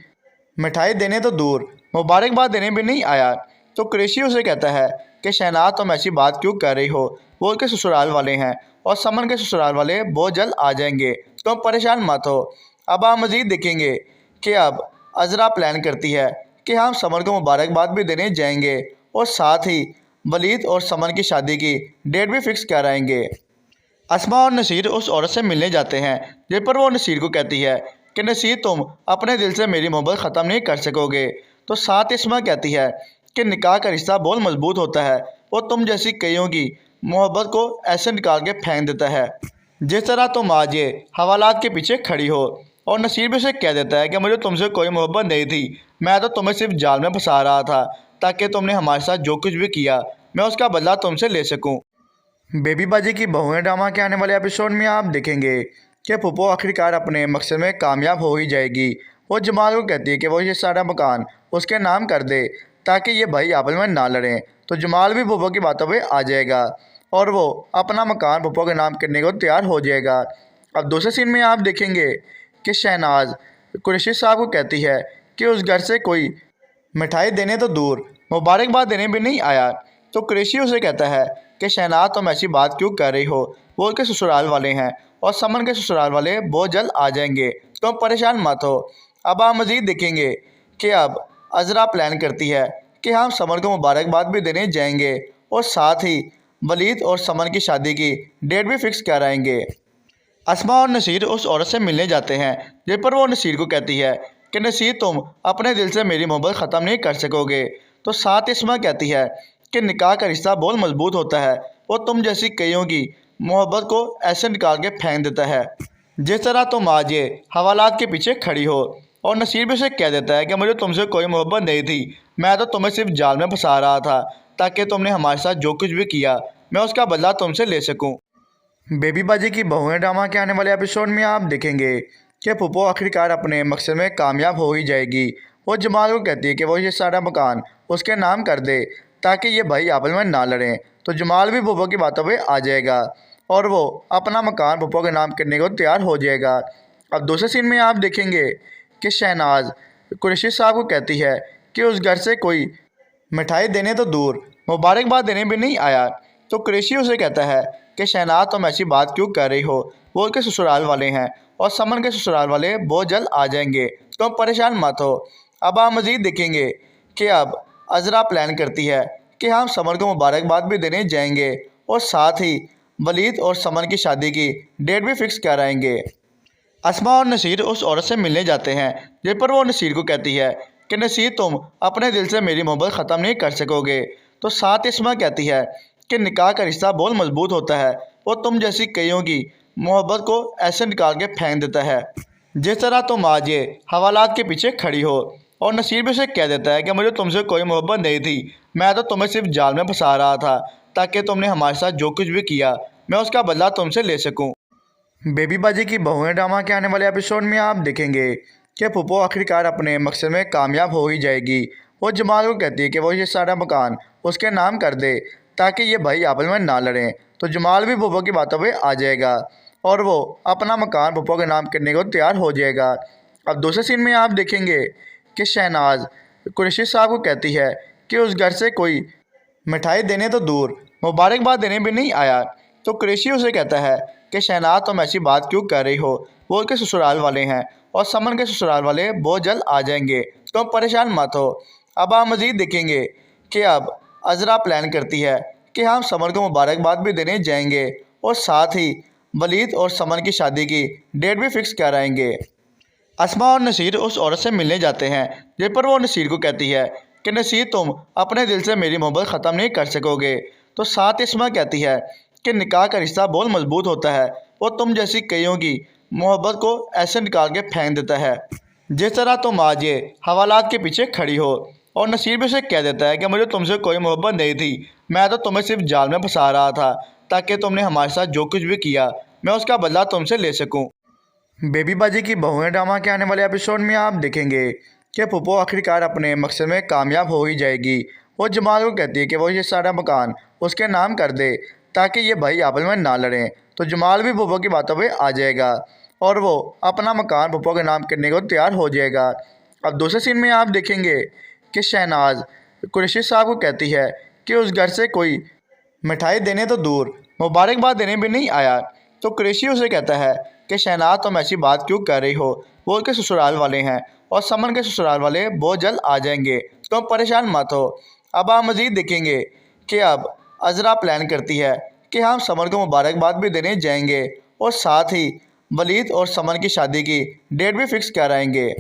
मिठाई देने तो दूर मुबारकबाद देने भी नहीं आया। तो कुरैशी उसे कहता है कि शहनाज तुम ऐसी बात क्यों कर रही हो, वो उसके ससुराल वाले हैं और समन के ससुराल वाले बहुत जल्द आ जाएंगे, तुम परेशान मत हो। अब आप मज़ीद देखेंगे कि अब अजरा प्लान करती है कि हम समन को मुबारकबाद भी देने जाएंगे और साथ ही वलीद और समन की शादी की डेट भी फिक्स कराएंगे। अस्मा और नसीर उस औरत से मिलने जाते हैं, जिस पर वो नसीर को कहती है कि नसीर तुम अपने दिल से मेरी मोहब्बत ख़त्म नहीं कर सकोगे। तो साथ अस्मा कहती है कि निकाह का रिश्ता बहुत मजबूत होता है, वो तुम जैसी कईयों की मोहब्बत को ऐसे निकाल के फेंक देता है जिस तरह तुम आज ये हवालात के पीछे खड़ी हो। और नसीर भी उसे कह देता है कि मुझे तुमसे कोई मोहब्बत नहीं थी, मैं तो तुम्हें सिर्फ जाल में फंसा रहा था ताकि तुमने हमारे साथ जो कुछ भी किया मैं उसका बदला तुमसे ले सकूं। बेबी बाजी की बहुएं ड्रामा के आने वाले एपिसोड में आप देखेंगे कि पुप्पो आखिरकार अपने मकसद में कामयाब हो ही जाएगी। वो जमाल को कहती है कि वो ये सारा मकान उसके नाम कर दे ताकि ये भाई आपस में ना लड़ें। तो जमाल भी पुप्पो की बातों पे आ जाएगा और वो अपना मकान पुप्पो के नाम करने को तैयार हो जाएगा। अब दूसरे सीन में आप देखेंगे कि शहनाज कुरैशी साहब को कहती है कि उस घर से कोई मिठाई देने तो दूर मुबारकबाद देने भी नहीं आया। तो कुरैशी उसे कहता है कि शहनाज तुम ऐसी बात क्यों कर रही हो, वो उसके ससुराल वाले हैं और समन के ससुराल वाले बहुत जल्द आ जाएंगे, तुम परेशान मत हो। अब आप मज़ीद देखेंगे कि अब अज़रा प्लान करती है कि हम समर को मुबारकबाद भी देने जाएंगे और साथ ही वलीद और समर की शादी की डेट भी फिक्स कराएंगे। अस्मा और नसीर उस औरत से मिलने जाते हैं, जिस पर वो नसीर को कहती है कि नसीर तुम अपने दिल से मेरी मोहब्बत ख़त्म नहीं कर सकोगे। तो साथ अस्मा कहती है कि निकाह का रिश्ता बहुत मजबूत होता है, वो तुम जैसी कईयों की मोहब्बत को ऐसे निकाल के फेंक देता है जिस तरह तुम आज ये हवालात के पीछे खड़ी हो। और नसीर भी उसे कह देता है कि मुझे तुमसे कोई मोहब्बत नहीं थी, मैं तो तुम्हें सिर्फ जाल में फंसा रहा था ताकि तुमने हमारे साथ जो कुछ भी किया मैं उसका बदला तुमसे ले सकूं। बेबी बाजी की बहुएं ड्रामा के आने वाले एपिसोड में आप देखेंगे कि पुप्पो आखिरकार अपने मकसद में कामयाब हो ही जाएगी। वो जमाल को कहती है कि वो ये सारा मकान उसके नाम कर दे ताकि ये भाई आपस में ना लड़ें। तो जमाल भी पुप्पो की बातों पे आ जाएगा और वो अपना मकान पुप्पो के नाम करने को तैयार हो जाएगा। अब दूसरे सीन में आप देखेंगे कि शहनाज कुरैशी साहब को कहती है कि उस घर से कोई मिठाई देने तो दूर मुबारकबाद देने भी नहीं आया। तो कुरैशी उसे कहता है कि शहनाज तुम ऐसी बात क्यों कर रही हो, वो उसके ससुराल वाले हैं और समन के ससुराल वाले बहुत जल्द आ जाएंगे, तुम परेशान मत हो। अब आप मज़ीद देखेंगे कि अब अज़रा प्लान करती है कि हम समन को मुबारकबाद भी देने जाएंगे और साथ ही वलीद और समन की शादी की डेट भी फिक्स कराएंगे। अस्मा और नसीर उस औरत से मिलने जाते हैं, जिस पर वो नसीर को कहती है कि नसीर तुम अपने दिल से मेरी मोहब्बत ख़त्म नहीं कर सकोगे। तो साथ अस्मा कहती है कि निकाह का रिश्ता बहुत मजबूत होता है, वो तुम जैसी कईयों की मोहब्बत को ऐसे निकाल के फेंक देता है जिस तरह तुम आज ये हवालात के पीछे खड़ी हो। और नसीर भी उसे कह देता है कि मुझे तुमसे कोई मोहब्बत नहीं थी, मैं तो तुम्हें सिर्फ जाल में फंसा रहा था ताकि तुमने हमारे साथ जो कुछ भी किया मैं उसका बदला तुमसे ले सकूं। बेबी बाजी की बहुएं ड्रामा के आने वाले एपिसोड में आप देखेंगे कि पुप्पो आखिरकार अपने मकसद में कामयाब हो ही जाएगी। वो जमाल को कहती है कि वो ये सारा मकान उसके नाम कर दे ताकि ये भाई आपस में ना लड़ें। तो जमाल भी पुप्पो की बातों पे आ जाएगा और वो अपना मकान पुप्पो के नाम करने को तैयार हो जाएगा। अब दूसरे सीन में आप देखेंगे कि शहनाज कुरैशी साहब को कहती है कि उस घर से कोई मिठाई देने तो दूर मुबारकबाद देने भी नहीं आया। तो कुरैशी उसे कहता है कि शहनाज तुम ऐसी बात क्यों कर रही हो, वो उसके ससुराल वाले हैं और समन के ससुराल वाले बहुत जल्द आ जाएंगे, तुम परेशान मत हो। अब आप मज़ीद देखेंगे कि अब अज़रा प्लान करती है कि हम समन को मुबारकबाद भी देने जाएंगे और साथ ही वलीद और समन की शादी की डेट भी फिक्स कराएंगे। अस्मा और नसीर उस औरत से मिलने जाते हैं, जिस पर वो नसीर को कहती है कि नसीर तुम अपने दिल से मेरी मोहब्बत ख़त्म नहीं कर सकोगे। तो साथ अस्मा कहती है कि निकाह का रिश्ता बहुत मजबूत होता है, वो तुम जैसी कईयों की मोहब्बत को ऐसे निकाल के फेंक देता है जिस तरह तुम आज ये हवालात के पीछे खड़ी हो। और नसीर भी उसे कह देता है कि मुझे तुमसे कोई मोहब्बत नहीं थी, मैं तो तुम्हें सिर्फ जाल में फंसा रहा था ताकि तुमने हमारे साथ जो कुछ भी किया मैं उसका बदला तुमसे ले सकूं। बेबी बाजी की बहुएं ड्रामा के आने वाले एपिसोड में आप देखेंगे कि पुप्पो आखिरकार अपने मकसद में कामयाब हो ही जाएगी। वो जमाल को कहती है कि वो ये सारा मकान उसके नाम कर दे ताकि ये भाई आपस में ना लड़ें। तो जमाल भी पुप्पो की बातों पे आ जाएगा और वो अपना मकान पुप्पो के नाम करने को तैयार हो जाएगा। अब दूसरे सीन में आप देखेंगे कि शहनाज कुरैशी साहब को कहती है कि उस घर से कोई मिठाई देने तो दूर मुबारकबाद देने भी नहीं आया। तो कुरैशी उसे कहता है कि शहनाज तुम ऐसी बात क्यों कर रही हो, वो उसके ससुराल वाले हैं और समन के ससुराल वाले बहुत जल्द आ जाएंगे, तुम परेशान मत हो। अब आप मज़ीद देखेंगे कि अब अज़रा प्लान करती है कि हम समन को मुबारकबाद भी देने जाएंगे और साथ ही वलीद और समन की शादी की डेट भी फिक्स कराएंगे।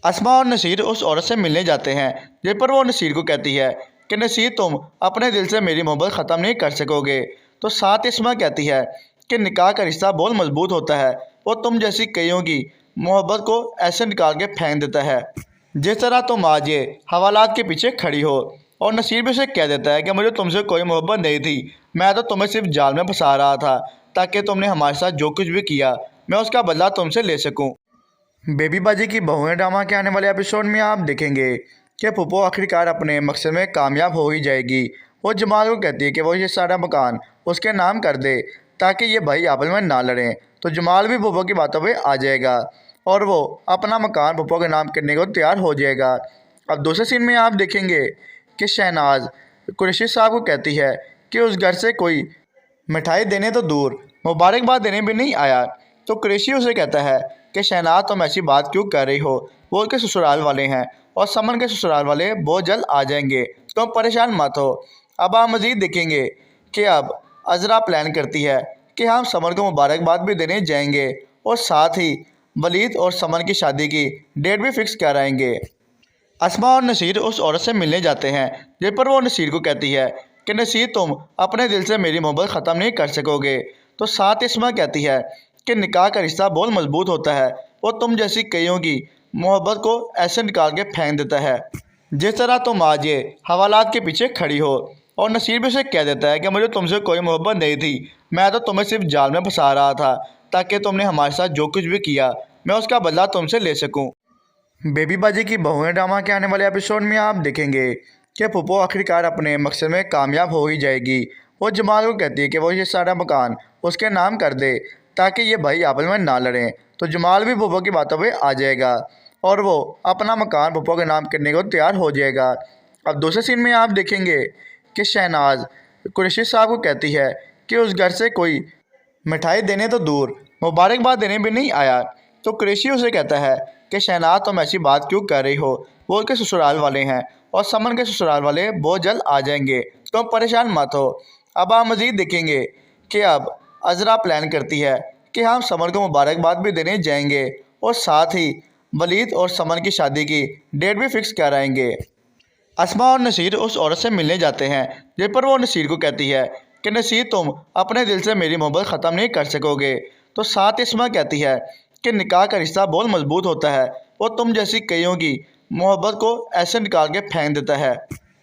अस्मा और नसीर उस औरत से मिलने जाते हैं, जिस पर वो नसीर को कहती है कि नसीर तुम अपने दिल से मेरी मोहब्बत ख़त्म नहीं कर सकोगे। तो साथ अस्मा कहती है कि निकाह का रिश्ता बहुत मजबूत होता है, वो तुम जैसी कईयों की मोहब्बत को ऐसे निकाल के फेंक देता है जिस तरह तुम आज ये हवालात के पीछे खड़ी हो। और नसीर भी उसे कह देता है कि मुझे तुमसे कोई मोहब्बत नहीं थी, मैं तो तुम्हें सिर्फ जाल में फंसा रहा था ताकि तुमने हमारे साथ जो कुछ भी किया मैं उसका बदला तुमसे ले सकूं। बेबी बाजी की बहुएं ड्रामा के आने वाले एपिसोड में आप देखेंगे कि पुप्पो आखिरकार अपने मकसद में कामयाब हो ही जाएगी। वो जमाल को कहती है कि वो ये सारा मकान उसके नाम कर दे ताकि ये भाई आपस में ना लड़ें। तो जमाल भी पुप्पो की बातों पे आ जाएगा और वो अपना मकान पुप्पो के नाम करने को तैयार हो जाएगा। अब दूसरे सीन में आप देखेंगे कि शहनाज कुरैशी साहब को कहती है कि उस घर से कोई मिठाई देने तो दूर मुबारकबाद देने भी नहीं आया। तो कुरैशी उसे कहता है कि शहनाज तुम ऐसी बात क्यों कर रही हो, वो उसके ससुराल वाले हैं और समन के ससुराल वाले बहुत जल्द आ जाएंगे, तुम परेशान मत हो। अब आप मज़ीद देखेंगे कि अब अज़रा प्लान करती है कि हम समन को मुबारकबाद भी देने जाएंगे और साथ ही वलीद और समन की शादी की डेट भी फिक्स कराएंगे। अस्मा और नसीर उस औरत से मिलने जाते हैं, जिस पर वो नसीर को कहती है कि नसीर तुम अपने दिल से मेरी मोहब्बत ख़त्म नहीं कर सकोगे। तो साथ अस्मा कहती है कि निकाह का रिश्ता बहुत मजबूत होता है, वो तुम जैसी कईयों की मोहब्बत को ऐसे निकाल के फेंक देता है जिस तरह तुम आज ये हवालात के पीछे खड़ी हो। और नसीर भी उसे कह देता है कि मुझे तुमसे कोई मोहब्बत नहीं थी, मैं तो तुम्हें सिर्फ जाल में फंसा रहा था ताकि तुमने हमारे साथ जो कुछ भी किया मैं उसका बदला तुमसे ले सकूं। बेबी बाजी की बहुएं ड्रामा के आने वाले एपिसोड में आप देखेंगे कि पुप्पो आखिरकार अपने मकसद में कामयाब हो ही जाएगी। वो जमाल को कहती है कि वो ये सारा मकान उसके नाम कर दे ताकि ये भाई आपस में ना लड़ें। तो जमाल भी पुप्पो की बातों पे आ जाएगा और वो अपना मकान पुप्पो के नाम करने को तैयार हो जाएगा। अब दूसरे सीन में आप देखेंगे कि शहनाज कुरैशी साहब को कहती है कि उस घर से कोई मिठाई देने तो दूर मुबारकबाद देने भी नहीं आया। तो कुरैशी उसे कहता है कि शहनाज तुम ऐसी बात क्यों कर रही हो, वो उसके ससुराल वाले हैं और समन के ससुराल वाले बहुत जल्द आ जाएंगे, तुम परेशान मत हो। अब आप मज़ीद देखेंगे कि अब अज़रा प्लान करती है कि हम समन को मुबारकबाद भी देने जाएंगे और साथ ही वलीद और समन की शादी की डेट भी फिक्स कराएंगे। अस्मा और नसीर उस औरत से मिलने जाते हैं, जिस पर वो नसीर को कहती है कि नसीर तुम अपने दिल से मेरी मोहब्बत ख़त्म नहीं कर सकोगे। तो साथ अस्मा कहती है कि निकाह का रिश्ता बहुत मजबूत होता है, वो तुम जैसी कईयों की मोहब्बत को ऐसे निकाल के फेंक देता है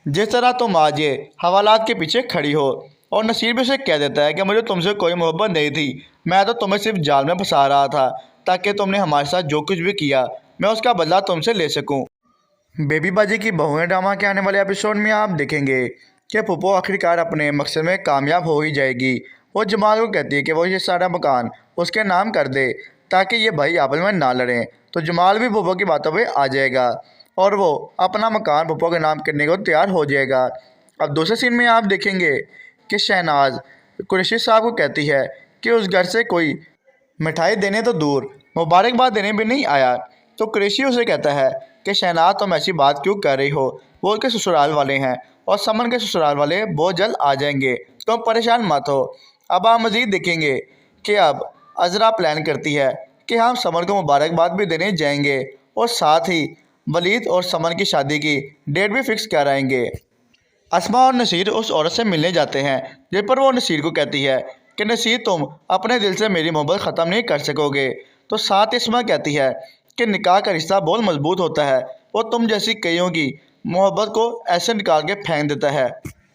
जिस तरह तुम आज ये हवालात के पीछे खड़ी हो। और नसीर भी उसे कह देता है कि मुझे तुमसे कोई मोहब्बत नहीं थी, मैं तो तुम्हें सिर्फ जाल में फंसा रहा था ताकि तुमने हमारे साथ जो कुछ भी किया मैं उसका बदला तुमसे ले सकूं। बेबी बाजी की बहुएं ड्रामा के आने वाले एपिसोड में आप देखेंगे कि पुप्पो आखिरकार अपने मकसद में कामयाब हो ही जाएगी। वो जमाल को कहती है कि वो ये सारा मकान उसके नाम कर दे ताकि ये भाई आपस में ना लड़ें। तो जमाल भी पुप्पो की बातों पे आ जाएगा और वो अपना मकान पुप्पो के नाम करने को तैयार हो जाएगा। अब दूसरे सीन में आप देखेंगे कि शहनाज कुरैशी साहब को कहती है कि उस घर से कोई मिठाई देने तो दूर मुबारकबाद देने भी नहीं आया। तो कुरैशी उसे कहता है कि शहनाज तुम ऐसी बात क्यों कर रही हो, वो उसके ससुराल वाले हैं और समन के ससुराल वाले बहुत जल्द आ जाएंगे, तुम परेशान मत हो। अब आप मज़ीद देखेंगे कि अब अज़रा प्लान करती है कि हम समन को मुबारकबाद भी देने जाएंगे और साथ ही वलीद और समन की शादी की डेट भी फिक्स कराएंगे। अस्मा और नसीर उस औरत से मिलने जाते हैं, जिस पर वो नसीर को कहती है कि नसीर तुम अपने दिल से मेरी मोहब्बत ख़त्म नहीं कर सकोगे। तो साथ अस्मा कहती है कि निकाह का रिश्ता बहुत मजबूत होता है, वो तुम जैसी कईयों की मोहब्बत को ऐसे निकाल के फेंक देता है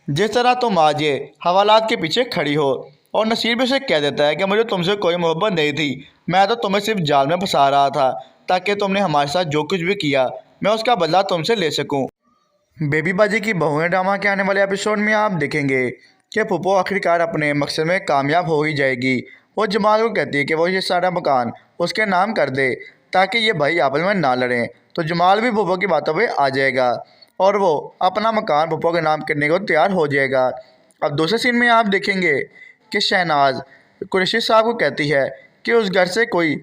जिस तरह तुम आज ये हवालात के पीछे खड़ी हो। और नसीर भी उसे कह देता है कि मुझे तुमसे कोई मोहब्बत नहीं थी, मैं तो तुम्हें सिर्फ जाल में फंसा रहा था ताकि तुमने हमारे साथ जो कुछ भी किया मैं उसका बदला तुमसे ले सकूं। बेबी बाजी की बहुएं ड्रामा के आने वाले एपिसोड में आप देखेंगे कि पुप्पो आखिरकार अपने मकसद में कामयाब हो ही जाएगी। वो जमाल को कहती है कि वो ये सारा मकान उसके नाम कर दे ताकि ये भाई आपस में ना लड़ें। तो जमाल भी पुप्पो की बातों पे आ जाएगा और वो अपना मकान पुप्पो के नाम करने को तैयार हो जाएगा। अब दूसरे सीन में आप देखेंगे कि शहनाज कुरैशी साहब को कहती है कि उस घर से कोई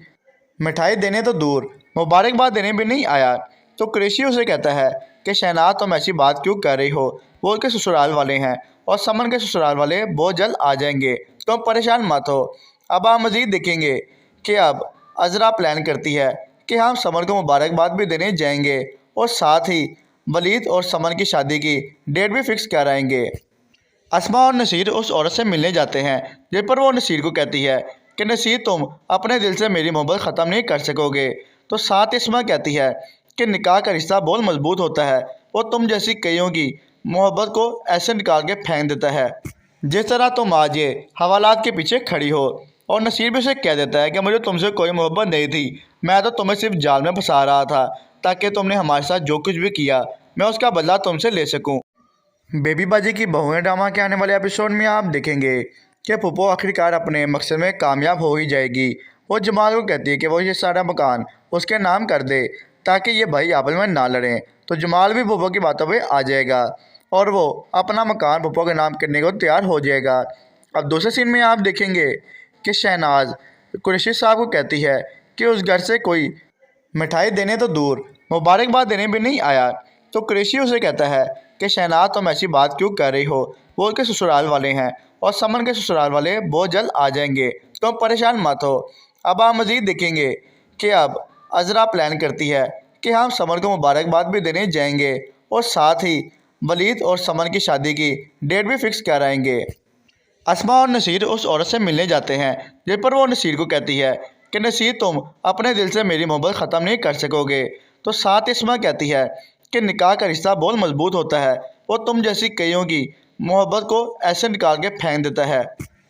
मिठाई देने तो दूर मुबारकबाद देने भी नहीं आया। तो कुरैशी उसे कहता है कि शहनाज तुम ऐसी बात क्यों कर रही हो, वो उसके ससुराल वाले हैं और समन के ससुराल वाले बहुत जल्द आ जाएंगे, तुम परेशान मत हो। अब आप मज़ीद देखेंगे कि अब अज़रा प्लान करती है कि हम समन को मुबारकबाद भी देने जाएंगे और साथ ही वलीद और समन की शादी की डेट भी फिक्स कराएंगे। अस्मा और नसीर उस औरत से मिलने जाते हैं, जिस पर वो नसीर को कहती है कि नसीर तुम अपने दिल से मेरी मोहब्बत ख़त्म नहीं कर सकोगे। तो साथ अस्मा कहती है कि निकाह का रिश्ता बहुत मजबूत होता है, वो तुम जैसी कईयों की मोहब्बत को ऐसे निकाल के फेंक देता है जिस तरह तुम आज ये हवालात के पीछे खड़ी हो। और नसीर भी उसे कह देता है कि मुझे तुमसे कोई मोहब्बत नहीं थी, मैं तो तुम्हें सिर्फ जाल में फंसा रहा था ताकि तुमने हमारे साथ जो कुछ भी किया मैं उसका बदला तुमसे ले सकूं। बेबी बाजी की बहुएं ड्रामा के आने वाले एपिसोड में आप देखेंगे कि पुप्पो आखिरकार अपने मकसद में कामयाब हो ही जाएगी। वो जमाल को कहती है कि वो ये सारा मकान उसके नाम कर दे ताकि ये भाई आपस में ना लड़ें। तो जमाल भी पुप्पो की बातों पे आ जाएगा और वो अपना मकान पुप्पो के नाम करने को तैयार हो जाएगा। अब दूसरे सीन में आप देखेंगे कि शहनाज कुरैशी साहब को कहती है कि उस घर से कोई मिठाई देने तो दूर मुबारकबाद देने भी नहीं आया। तो कुरैशी उसे कहता है कि शहनाज तुम ऐसी बात क्यों कर रही हो, वो उसके ससुराल वाले हैं और समन के ससुराल वाले बहुत जल्द आ जाएंगे, तुम परेशान मत हो। अब आप मज़ीद देखेंगे कि अब अज़रा प्लान करती है कि हम समन को मुबारकबाद भी देने जाएंगे और साथ ही वलीद और समन की शादी की डेट भी फिक्स कराएंगे। अस्मा और नसीर उस औरत से मिलने जाते हैं, जिस पर वो नसीर को कहती है कि नसीर तुम अपने दिल से मेरी मोहब्बत ख़त्म नहीं कर सकोगे। तो साथ अस्मा कहती है कि निकाह का रिश्ता बहुत मजबूत होता है, वो तुम जैसी कईयों की मोहब्बत को ऐसे निकाल के फेंक देता है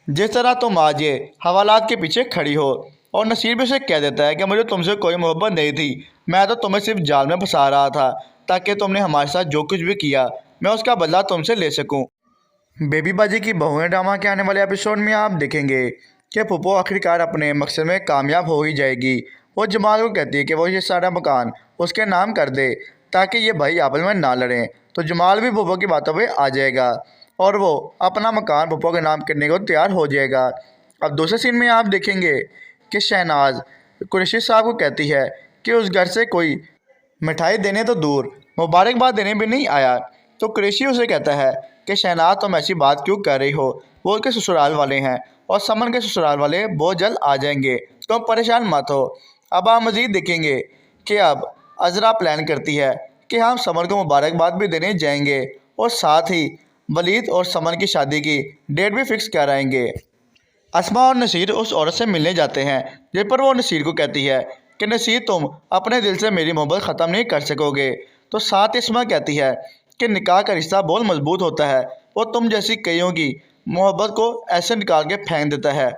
जिस तरह तुम आज ये हवालात के पीछे खड़ी हो। और नसीर भी उसे कह देता है कि मुझे तुमसे कोई मोहब्बत नहीं थी, मैं तो तुम्हें सिर्फ जाल में फंसा रहा था ताकि तुमने हमारे साथ जो कुछ भी किया मैं उसका बदला तुमसे ले सकूं। बेबी बाजी की बहुएं ड्रामा के आने वाले एपिसोड में आप देखेंगे कि पुप्पो आखिरकार अपने मकसद में कामयाब हो ही जाएगी। वो जमाल को कहती है कि वो ये सारा मकान उसके नाम कर दे ताकि ये भाई आपस में ना लड़ें। तो जमाल भी पुप्पो की बातों पे आ जाएगा और वो अपना मकान पुप्पो के नाम करने को तैयार हो जाएगा। अब दूसरे सीन में आप देखेंगे कि शहनाज कुरैशी साहब को कहती है कि उस घर से कोई मिठाई देने तो दूर मुबारकबाद देने भी नहीं आया। तो कुरैशी उसे कहता है कि शहनाज तुम ऐसी बात क्यों कर रही हो, वो उसके ससुराल वाले हैं और समन के ससुराल वाले बहुत जल्द आ जाएंगे, तुम परेशान मत हो। अब आप मज़ीद देखेंगे कि अब अज़रा प्लान करती है कि हम समन को मुबारकबाद भी देने जाएंगे और साथ ही वलीद और समन की शादी की डेट भी फिक्स कराएंगे। अस्मा और नसीर उस औरत से मिलने जाते हैं, जिस पर वो नसीर को कहती है कि नसीर तुम अपने दिल से मेरी मोहब्बत ख़त्म नहीं कर सकोगे। तो साथ अस्मा कहती है कि निकाह का रिश्ता बहुत मजबूत होता है, वो तुम जैसी कईयों की मोहब्बत को ऐसे निकाल के फेंक देता है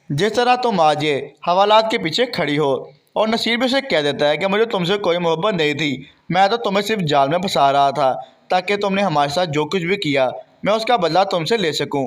जिस तरह तुम आज ये हवालात के पीछे खड़ी हो। और नसीर भी उसे कह देता है कि मुझे तुमसे कोई मोहब्बत नहीं थी, मैं तो तुम्हें सिर्फ जाल में फंसा रहा था ताकि तुमने हमारे साथ जो कुछ भी किया मैं उसका बदला तुमसे ले सकूं।